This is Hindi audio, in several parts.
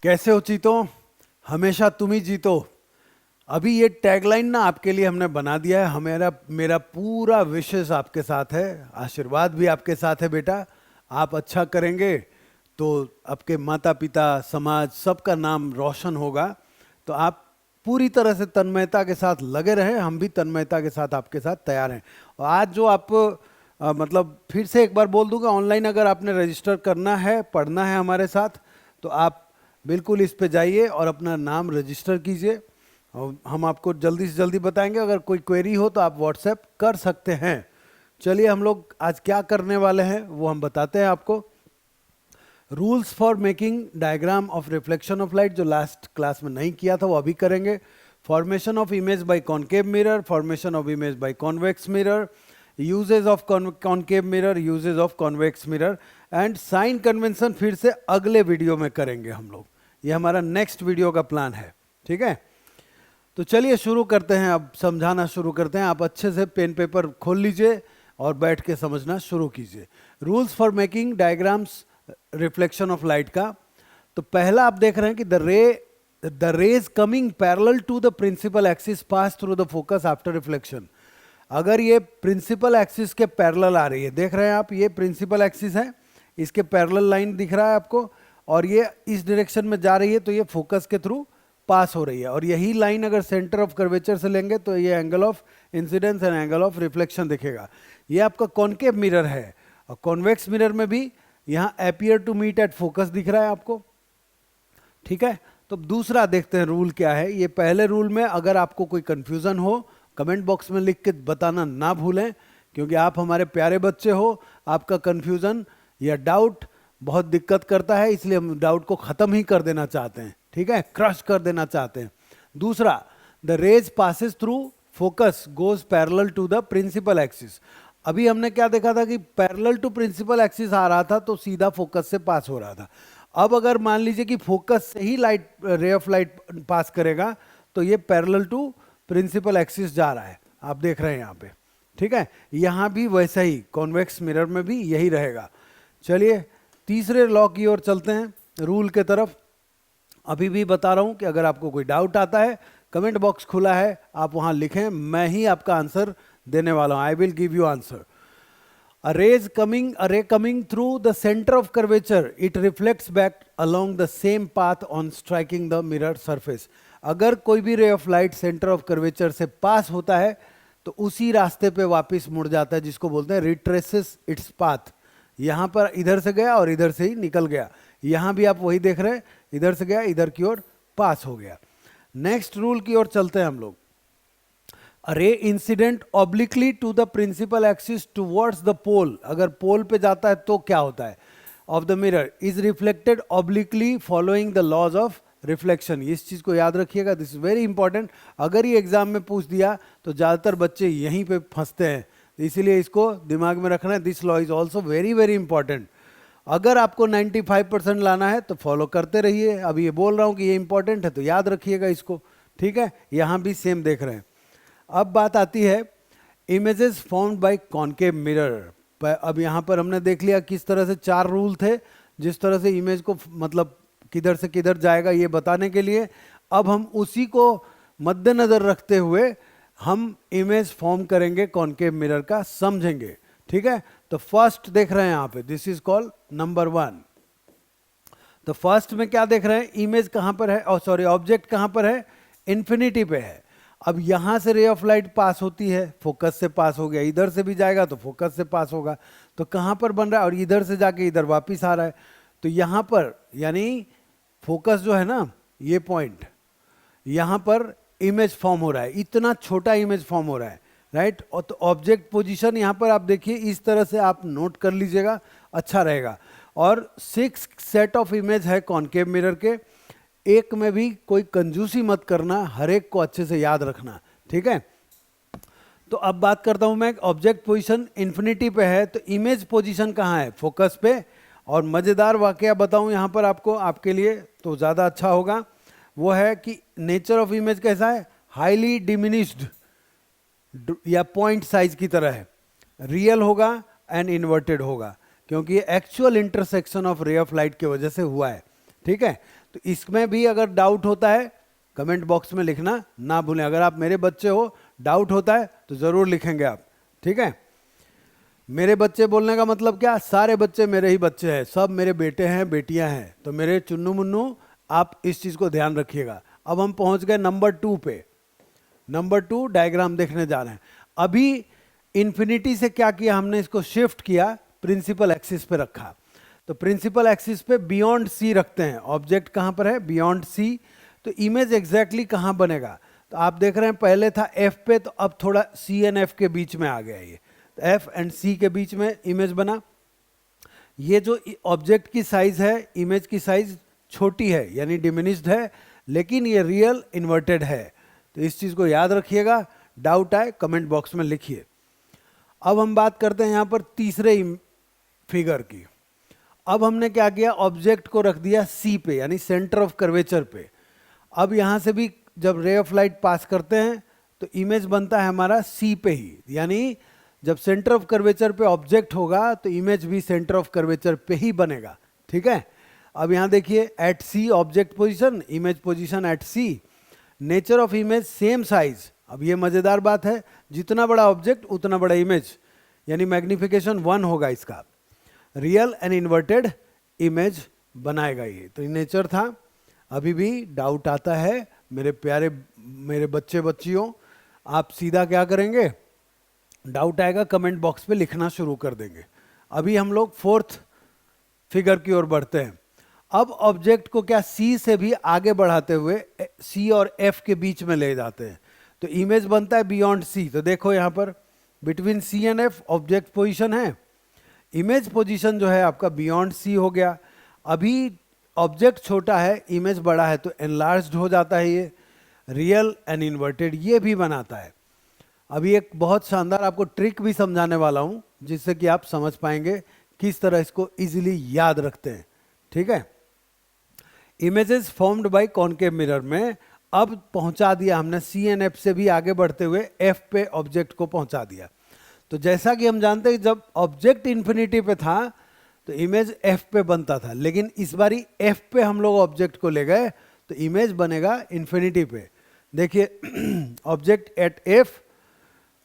कैसे हो चीतो, हमेशा तुम ही जीतो। अभी ये टैगलाइन ना आपके लिए हमने बना दिया है। हमारा मेरा पूरा विशेष आपके साथ है, आशीर्वाद भी आपके साथ है बेटा। आप अच्छा करेंगे तो आपके माता पिता, समाज, सबका नाम रोशन होगा। तो आप पूरी तरह से तन्मयता के साथ लगे रहें, हम भी तन्मयता के साथ आपके साथ तैयार हैं। और आज जो आप मतलब फिर से एक बार बोल दूंगा, ऑनलाइन अगर आपने रजिस्टर करना है, पढ़ना है हमारे साथ, तो आप बिल्कुल इस पे जाइए और अपना नाम रजिस्टर कीजिए। और हम आपको जल्दी से जल्दी बताएंगे। अगर कोई क्वेरी हो तो आप व्हाट्सएप कर सकते हैं। चलिए, हम लोग आज क्या करने वाले हैं वो हम बताते हैं आपको। Rules for making diagram of reflection of light, जो लास्ट क्लास में नहीं किया था वो अभी करेंगे। Formation of image by concave mirror, formation of image by convex mirror, uses of concave mirror, uses of convex mirror and sign convention फिर से अगले वीडियो में करेंगे हम लोग। ये हमारा नेक्स्ट वीडियो का प्लान है, ठीक है। तो चलिए शुरू करते हैं, अब समझाना शुरू करते हैं। आप अच्छे से पेन पेपर खोल लीजिए और बैठ के समझना शुरू कीजिए। Rules for making diagrams reflection of light का। तो पहला आप देख रहे हैं कि the rays coming parallel to the principal axis pass through the focus after reflection. अगर ये प्रिंसिपल एक्सिस के पैरेलल आ रही है, देख रहे हैं आप, ये प्रिंसिपल एक्सिस है, इसके पैरेलल लाइन दिख रहा है आपको, और ये इस डायरेक्शन में जा रही है, तो ये फोकस के थ्रू पास हो रही है। और यही लाइन अगर सेंटर ऑफ कर्वेचर से लेंगे तो ये angle of incidence and angle of reflection दिखेगा। ये आपका कॉनकेव मिरर है। और कॉन्वेक्स मिरर में भी यहाँ appear to meet at focus दिख रहा है आपको, ठीक है। तो दूसरा देखते हैं रूल क्या है। ये पहले रूल में अगर आपको कोई कंफ्यूजन हो, कमेंट बॉक्स में लिख के बताना ना भूलें, क्योंकि आप हमारे प्यारे बच्चे हो। आपका कंफ्यूजन या डाउट बहुत दिक्कत करता है, इसलिए हम डाउट को ख़त्म ही कर देना चाहते हैं, ठीक है, क्रश कर देना चाहते हैं। दूसरा, the rays passes through focus goes parallel to the principal axis. अभी हमने क्या देखा था कि पैरेलल टू प्रिंसिपल एक्सिस आ रहा था तो सीधा फोकस से पास हो रहा था। अब अगर मान लीजिए कि फोकस से ही light, ray of light pass करेगा, तो ये पैरेलल टू प्रिंसिपल एक्सिस जा रहा है, आप देख रहे हैं यहाँ पे, ठीक है। यहाँ भी वैसा ही, कॉन्वेक्स मिरर में भी यही रहेगा। चलिए तीसरे लॉ की ओर चलते हैं, रूल के तरफ। अभी भी बता रहा हूँ कि अगर आपको कोई डाउट आता है, कमेंट बॉक्स खुला है, आप वहाँ लिखें, मैं ही आपका आंसर देने वाला हूँ। I will give you answer. A ray coming through the center of curvature, it reflects back along the same path on striking the mirror surface. अगर कोई भी रे of light centre of curvature से पास होता है तो उसी रास्ते पे वापस मुड़ जाता है, जिसको बोलते हैं रिट्रेसेस इट्स पाथ। यहाँ पर इधर से गया और इधर से ही निकल गया। यहाँ भी आप वही देख रहे हैं, इधर से गया, इधर की ओर पास हो गया। नेक्स्ट रूल की ओर चलते हैं हम लोग। A ray incident obliquely to the principal axis towards the pole, अगर पोल पे जाता है तो क्या होता है, of the mirror is reflected obliquely following the laws of reflection। इस चीज को याद रखिएगा, दिस इज वेरी इंपॉर्टेंट। अगर ये एग्जाम में पूछ दिया तो ज्यादातर बच्चे यहीं पे फंसते हैं, इसीलिए इसको दिमाग में रखना है। This law is also very very important. अगर आपको 95% लाना है तो फॉलो करते रहिए। अभी ये बोल रहा हूँ कि ये इंपॉर्टेंट है तो याद रखिएगा इसको, ठीक है। यहाँ भी सेम देख रहे हैं। अब बात आती है images formed by concave mirror. अब यहाँ पर हमने देख लिया किस तरह से 4 रूल थे, जिस तरह से इमेज को मतलब किधर से किधर जाएगा ये बताने के लिए। अब हम उसी को मद्देनजर रखते हुए हम इमेज फॉर्म करेंगे कॉनकेव मिरर का, समझेंगे, ठीक है। तो फर्स्ट देख रहे हैं यहाँ पे, दिस इज कॉल्ड नंबर 1। तो फर्स्ट में क्या देख रहे हैं, इमेज कहाँ पर है, और सॉरी ऑब्जेक्ट कहाँ पर है, इन्फिनिटी पे है। अब यहाँ से रे ऑफ लाइट पास होती है, फोकस से पास हो गया, इधर से भी जाएगा तो फोकस से पास होगा, तो कहाँ पर बन रहा है, और इधर से जाके इधर वापिस आ रहा है। तो यहाँ पर यानी फोकस जो है ना, ये पॉइंट, यहाँ पर इमेज फॉर्म हो रहा है, इतना छोटा इमेज फॉर्म हो रहा है, राइट। और तो ऑब्जेक्ट पोजीशन यहाँ पर आप देखिए, इस तरह से आप नोट कर लीजिएगा, अच्छा रहेगा। और 6 सेट ऑफ इमेज है कॉनकेव मिरर के, एक में भी कोई कंजूसी मत करना, हर एक को अच्छे से याद रखना, ठीक है। तो अब बात करता हूं मैं, ऑब्जेक्ट पोजीशन इन्फिनिटी पे है तो इमेज पोजीशन कहाँ है, फोकस पे। और मजेदार वाकया बताऊं यहाँ पर आपको, आपके लिए तो ज़्यादा अच्छा होगा, वो है कि नेचर ऑफ इमेज कैसा है, हाईली डिमिनिश्ड या पॉइंट साइज की तरह है, रियल होगा एंड इन्वर्टेड होगा, क्योंकि ये एक्चुअल इंटरसेक्शन ऑफ रे ऑफ लाइट की वजह से हुआ है, ठीक है। तो इसमें भी अगर डाउट होता है कमेंट बॉक्स में लिखना ना भूलें। अगर आप मेरे बच्चे हो, डाउट होता है तो ज़रूर लिखेंगे आप, ठीक है। मेरे बच्चे बोलने का मतलब क्या, सारे बच्चे मेरे ही बच्चे हैं, सब मेरे बेटे हैं बेटियां हैं, तो मेरे चुन्नू मुन्नू आप इस चीज़ को ध्यान रखिएगा। अब हम पहुंच गए नंबर 2 पे। नंबर 2 डायग्राम देखने जा रहे हैं। अभी इन्फिनिटी से क्या किया हमने, इसको शिफ्ट किया, प्रिंसिपल एक्सिस पे रखा। तो प्रिंसिपल एक्सिस पे बियॉन्ड सी रखते हैं, ऑब्जेक्ट कहाँ पर है, बियॉन्ड सी, तो इमेज एग्जैक्टली कहाँ बनेगा। तो आप देख रहे हैं पहले था एफ पे, तो अब थोड़ा सी एंड एफ के बीच में आ गया ये, तो एफ एंड सी के बीच में इमेज बना। ये जो ऑब्जेक्ट की साइज है, इमेज की साइज छोटी है यानी डिमिनिश्ड है, लेकिन ये रियल इन्वर्टेड है, तो इस चीज़ को याद रखिएगा। डाउट आए कमेंट बॉक्स में लिखिए। अब हम बात करते हैं यहाँ पर तीसरे फिगर की। अब हमने क्या किया, ऑब्जेक्ट को रख दिया सी पे यानी सेंटर ऑफ कर्वेचर पे। अब यहाँ से भी जब रे ऑफ लाइट पास करते हैं तो इमेज बनता है हमारा सी पे ही, यानी जब सेंटर ऑफ कर्वेचर पे ऑब्जेक्ट होगा तो इमेज भी सेंटर ऑफ कर्वेचर पे ही बनेगा, ठीक है। अब यहाँ देखिए, at C object position, image position at C, nature of image same size. अब ये मजेदार बात है, जितना बड़ा ऑब्जेक्ट उतना बड़ा इमेज, यानी मैग्निफिकेशन 1 होगा इसका। रियल एंड इन्वर्टेड इमेज बनाएगा ये, तो नेचर था। अभी भी डाउट आता है मेरे प्यारे मेरे बच्चे बच्चियों, आप सीधा क्या करेंगे, डाउट आएगा कमेंट बॉक्स पे लिखना शुरू कर देंगे। अभी हम लोग 4th फिगर की ओर बढ़ते हैं। अब ऑब्जेक्ट को क्या सी से भी आगे बढ़ाते हुए सी और एफ के बीच में ले जाते हैं, तो इमेज बनता है बियॉन्ड सी। तो देखो यहाँ पर between C and F object position है, इमेज पोजीशन जो है आपका बियॉन्ड सी हो गया। अभी ऑब्जेक्ट छोटा है, इमेज बड़ा है, तो एनलार्ज्ड हो जाता है ये, रियल एंड इन्वर्टेड ये भी बनाता है। अभी एक बहुत शानदार आपको ट्रिक भी समझाने वाला हूं, जिससे कि आप समझ पाएंगे किस तरह इसको इजीली याद रखते हैं, ठीक है। Images formed by concave mirror में अब पहुंचा दिया हमने सी एंड एफ से भी आगे बढ़ते हुए एफ पे ऑब्जेक्ट को पहुंचा दिया। तो जैसा कि हम जानते हैं जब ऑब्जेक्ट इन्फिनिटी पे था तो इमेज एफ पे बनता था, लेकिन इस बारी एफ पे हम लोग ऑब्जेक्ट को ले गए तो इमेज बनेगा इन्फिनिटी पे। देखिए object at F,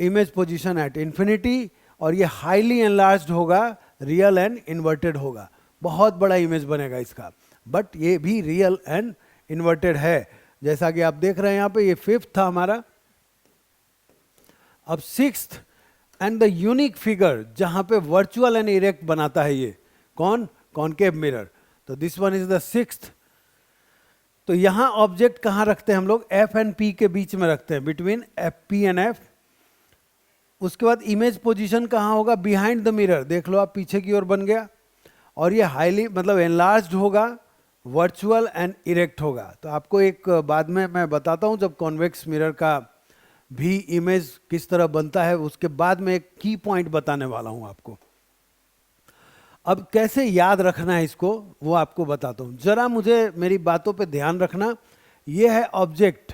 image position at infinity, और ये हाईली एनलार्ज्ड होगा, रियल एंड इन्वर्टेड होगा, बहुत बड़ा इमेज बनेगा इसका, बट ये भी रियल एंड इन्वर्टेड है। जैसा कि आप देख रहे हैं यहाँ पे, ये 5th था हमारा। अब 6th and the unique figure जहां पे वर्चुअल एंड इरेक्ट बनाता है ये कौन, कॉनकेव मिरर, तो this one is the 6th। तो यहां ऑब्जेक्ट कहां रखते हैं हम लोग, एफ एंड पी के बीच में रखते हैं, between F P and F. उसके बाद इमेज पोजीशन कहां होगा, बिहाइंड द मिरर, देख लो आप पीछे की ओर बन गया, और ये हाईली मतलब एनलार्ज्ड होगा, वर्चुअल एंड इरेक्ट होगा। तो आपको एक बाद में मैं बताता हूं जब कॉन्वेक्स मिरर का भी इमेज किस तरह बनता है, उसके बाद में एक की पॉइंट बताने वाला हूं आपको। अब कैसे याद रखना है इसको वो आपको बताता हूं, जरा मुझे मेरी बातों पे ध्यान रखना। ये है ऑब्जेक्ट,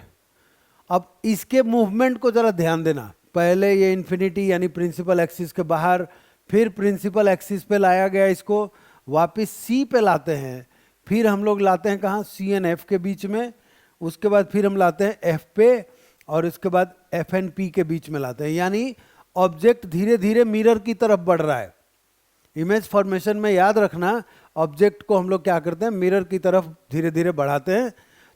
अब इसके मूवमेंट को जरा ध्यान देना। पहले ये इन्फिनिटी यानी प्रिंसिपल एक्सिस के बाहर, फिर प्रिंसिपल एक्सिस पे लाया गया, इसको वापस सी पे लाते हैं, फिर हम लोग लाते हैं कहाँ, सी एंड एफ के बीच में, उसके बाद फिर हम लाते हैं एफ पे, और उसके बाद एफ एंड पी के बीच में लाते हैं। यानी ऑब्जेक्ट धीरे धीरे मिरर की तरफ बढ़ रहा है। इमेज फॉर्मेशन में याद रखना, ऑब्जेक्ट को हम लोग क्या करते हैं, मिरर की तरफ धीरे धीरे बढ़ाते हैं,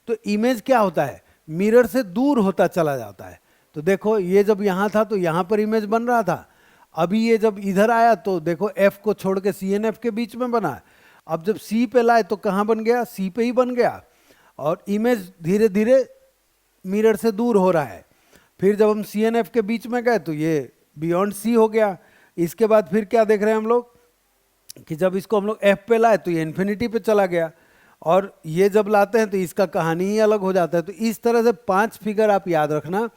तो इमेज क्या होता है, मिरर से दूर होता चला जाता है। तो देखो ये जब यहाँ था तो यहाँ पर इमेज बन रहा था, अभी ये जब इधर आया तो देखो एफ को छोड़ के सी एन एफ के बीच में बना। अब जब सी पे लाए तो कहाँ बन गया, सी पे ही बन गया, और इमेज धीरे धीरे मिरर से दूर हो रहा है। फिर जब हम सी एन एफ के बीच में गए तो ये बियॉन्ड सी हो गया। इसके बाद फिर क्या देख रहे हैं हम लोग कि जब इसको हम लोग एफ पे लाए तो ये इन्फिनिटी पे चला गया, और ये जब लाते हैं तो इसका कहानी ही अलग हो जाता है। तो इस तरह से 5 फिगर आप याद रखना,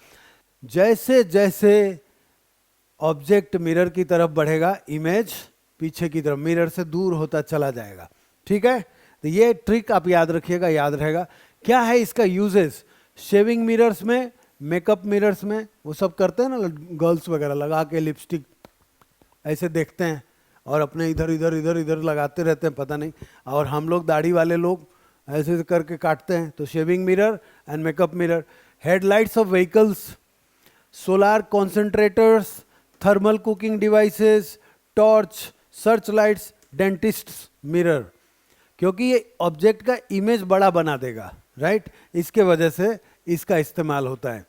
जैसे जैसे ऑब्जेक्ट मिरर की तरफ बढ़ेगा इमेज पीछे की तरफ मिरर से दूर होता चला जाएगा, ठीक है। तो ये ट्रिक आप याद रखिएगा, याद रहेगा। क्या है इसका यूजेस, शेविंग मिरर्स में, मेकअप मिरर्स में, वो सब करते हैं ना गर्ल्स वगैरह, लगा के लिपस्टिक ऐसे देखते हैं और अपने इधर इधर इधर इधर लगाते रहते हैं, पता नहीं। और हम लोग दाढ़ी वाले लोग ऐसे ऐसे करके काटते हैं, तो shaving mirror and makeup mirror. Headlights of vehicles, solar concentrators, thermal cooking devices, torch, search lights, dentists mirror, क्योंकि ये ऑब्जेक्ट का इमेज बड़ा बना देगा, राइट, इसके वजह से इसका इस्तेमाल होता है।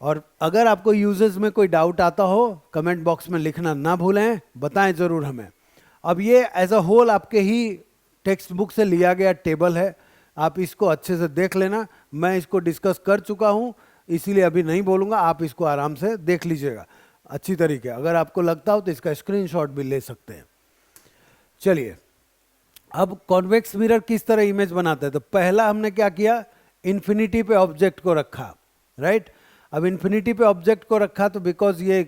और अगर आपको यूजेस में कोई डाउट आता हो कमेंट बॉक्स में लिखना ना भूलें, बताएं जरूर हमें। अब ये एज अ होल आपके ही टेक्स्ट बुक से लिया गया टेबल है, आप इसको अच्छे से देख लेना। मैं इसको डिस्कस कर चुका हूँ, इसीलिए अभी नहीं बोलूँगा, आप इसको आराम से देख लीजिएगा अच्छी तरीके। अगर आपको लगता हो तो इसका स्क्रीनशॉट भी ले सकते हैं। चलिए, अब कॉन्वेक्स मिरर किस तरह इमेज बनाते हैं, तो पहला हमने क्या किया, इन्फिनिटी पे ऑब्जेक्ट को रखा, राइट। अब इन्फिनिटी पे ऑब्जेक्ट को रखा तो बिकॉज ये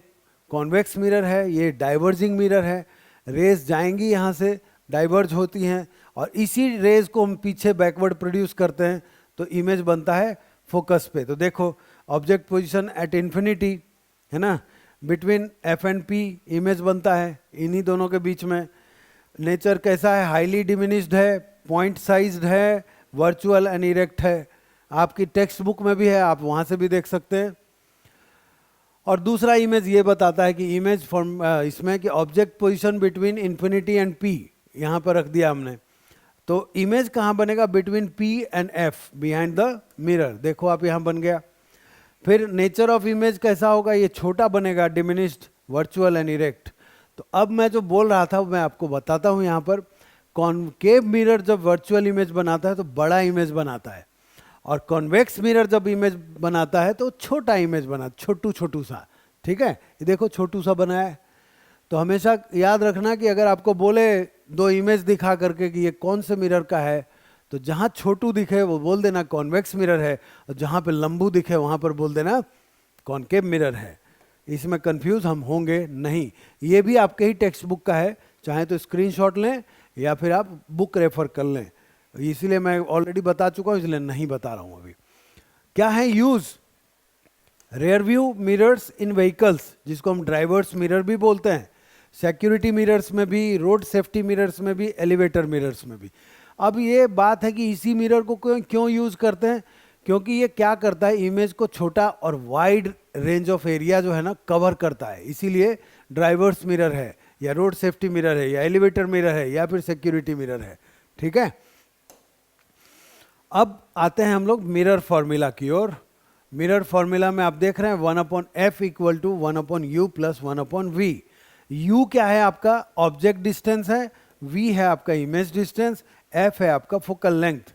कॉन्वेक्स मिरर है, ये डाइवर्जिंग मिरर है, रेज जाएंगी यहाँ से, डाइवर्ज होती हैं, और इसी रेज को हम पीछे बैकवर्ड प्रोड्यूस करते हैं, तो इमेज बनता है फोकस पे। तो देखो, ऑब्जेक्ट पोजीशन एट इन्फिनिटी, है ना, between F and P image बनता है इन्हीं दोनों के बीच में। नेचर कैसा है, हाईली डिमिनिश्ड है, पॉइंट साइज्ड है, वर्चुअल एंड इरेक्ट है। आपकी टेक्स्ट बुक में भी है, आप वहाँ से भी देख सकते हैं। और दूसरा इमेज ये बताता है कि इमेज फॉर्म इसमें कि object position between infinity and P, यहाँ पर रख दिया हमने। तो इमेज कहाँ बनेगा, between P and F, behind the mirror. देखो आप यहाँ बन गया। फिर नेचर ऑफ इमेज कैसा होगा, ये छोटा बनेगा, डिमिनिश्ड, वर्चुअल एंड इरेक्ट। तो अब मैं जो बोल रहा था मैं आपको बताता हूँ यहाँ पर। कॉनकेव मिरर जब वर्चुअल इमेज बनाता है तो बड़ा इमेज बनाता है, और कॉन्वेक्स मिरर जब इमेज बनाता है तो छोटा इमेज बनाता, छोटू सा, ठीक है। ये देखो छोटू सा बनाया है। तो हमेशा याद रखना कि अगर आपको बोले दो इमेज दिखा करके कि ये कौन से मिरर का है, तो जहाँ छोटू दिखे वो बोल देना कॉन्वेक्स मिरर है, और जहाँ पे लंबू दिखे वहाँ पर बोल देना कॉनकेव मिरर है। इसमें कंफ्यूज हम होंगे नहीं। ये भी आपके ही टेक्स्ट बुक का है, चाहे तो स्क्रीनशॉट लें या फिर आप बुक रेफर कर लें। इसीलिए मैं ऑलरेडी बता चुका हूँ, इसलिए नहीं बता रहा हूँ अभी। क्या है use, rear view mirrors in vehicles, जिसको हम ड्राइवर्स मिरर भी बोलते हैं, सिक्योरिटी मिरर्स में भी, रोड सेफ्टी मिरर्स में भी, एलिवेटर मिरर्स में भी। अब ये बात है कि इसी मिरर को क्यों यूज करते हैं, क्योंकि ये क्या करता है, इमेज को छोटा और वाइड रेंज ऑफ एरिया जो है ना कवर करता है। इसीलिए ड्राइवर्स मिरर है, या रोड सेफ्टी मिरर है, या एलिवेटर मिरर है, या फिर सिक्योरिटी मिरर है, ठीक है। अब आते हैं हम लोग मिरर फॉर्मूला की ओर। मिरर फॉर्मूला में आप देख रहे हैं 1/f equal to 1/u plus 1/v। u क्या है, आपका ऑब्जेक्ट डिस्टेंस है, v है आपका इमेज डिस्टेंस, f है आपका फोकल लेंथ,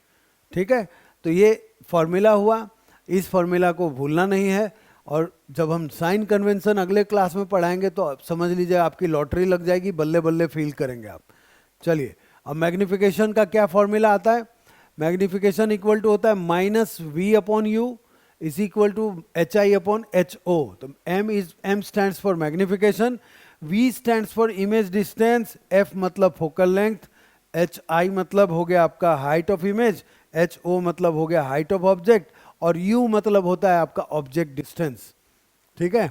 ठीक है। तो ये फॉर्मूला हुआ, इस फॉर्मूला को भूलना नहीं है। और जब हम साइन कन्वेंशन अगले क्लास में पढ़ाएंगे तो आप समझ लीजिए आपकी लॉटरी लग जाएगी, बल्ले बल्ले फील करेंगे आप। चलिए, अब मैग्निफिकेशन का क्या फॉर्मूला आता है, मैग्निफिकेशन इक्वल टू होता है -v/u is equal to hi/ho। तो m stands for magnification, v stands for image distance, f मतलब फोकल लेंथ, hi मतलब हो गया आपका हाइट ऑफ इमेज, ho मतलब हो गया हाइट ऑफ ऑब्जेक्ट, और u मतलब होता है आपका ऑब्जेक्ट डिस्टेंस, ठीक है।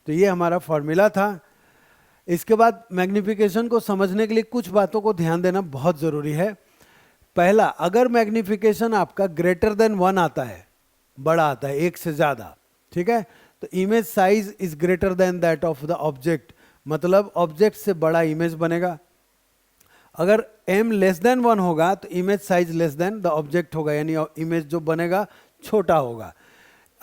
तो ये हमारा फॉर्मूला था। इसके बाद मैग्निफिकेशन को समझने के लिए कुछ बातों को ध्यान देना बहुत जरूरी है। पहला, अगर मैग्निफिकेशन आपका ग्रेटर देन 1 आता है, बड़ा आता है, एक से ज्यादा, ठीक है, तो image size is greater than that of the object, मतलब ऑब्जेक्ट से बड़ा इमेज बनेगा। अगर m लेस देन 1 होगा तो image size less than the object होगा, यानी इमेज जो बनेगा छोटा होगा।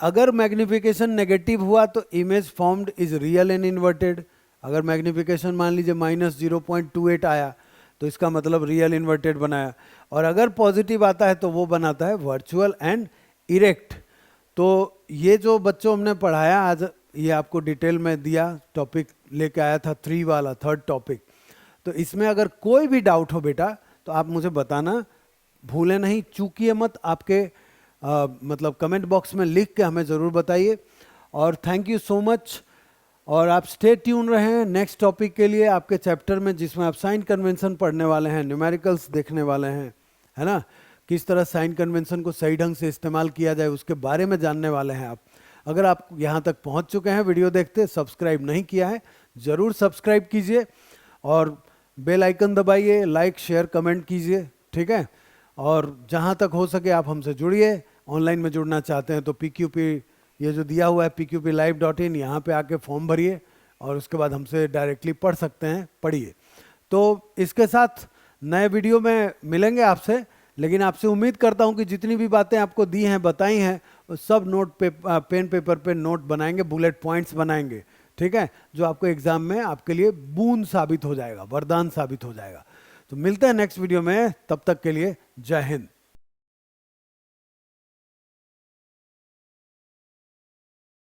अगर मैग्निफिकेशन नेगेटिव हुआ तो image formed is real and inverted. अगर मैग्निफिकेशन मान लीजिए -0.28 आया तो इसका मतलब रियल इन्वर्टेड बनाया, और अगर पॉजिटिव आता है तो वो बनाता है वर्चुअल एंड इरेक्ट। तो ये जो बच्चों हमने पढ़ाया आज, ये आपको डिटेल में दिया, टॉपिक लेके आया था 3 वाला, 3rd टॉपिक। तो इसमें अगर कोई भी डाउट हो बेटा तो आप मुझे बताना भूले नहीं, चूकिए मत, आपके मतलब कमेंट बॉक्स में लिख के हमें ज़रूर बताइए। और थैंक यू सो मच, और आप स्टे ट्यून रहें नेक्स्ट टॉपिक के लिए, आपके चैप्टर में जिसमें आप साइन कन्वेंशन पढ़ने वाले हैं, न्यूमेरिकल्स देखने वाले हैं, है ना, किस तरह साइन कन्वेंशन को सही ढंग से इस्तेमाल किया जाए उसके बारे में जानने वाले हैं आप। अगर आप यहाँ तक पहुँच चुके हैं वीडियो देखते, सब्सक्राइब नहीं किया है ज़रूर सब्सक्राइब कीजिए, और बेल आइकन दबाइए, लाइक शेयर कमेंट कीजिए, ठीक है। और जहाँ तक हो सके आप हमसे जुड़िए। ऑनलाइन में जुड़ना चाहते हैं तो PQP ये जो दिया हुआ है pqplive.in, यहाँ पे आके फॉर्म भरिए और उसके बाद हमसे डायरेक्टली पढ़ सकते हैं, पढ़िए। तो इसके साथ नए वीडियो में मिलेंगे आपसे, लेकिन आपसे उम्मीद करता हूँ कि जितनी भी बातें आपको दी हैं, बताई हैं, वो सब नोट पे पेन पेपर पे नोट बनाएंगे, बुलेट पॉइंट्स बनाएंगे, ठीक है, जो आपको एग्जाम में आपके लिए बूंद साबित हो जाएगा, वरदान साबित हो जाएगा। तो मिलते हैं नेक्स्ट वीडियो में, तब तक के लिए जय हिंद।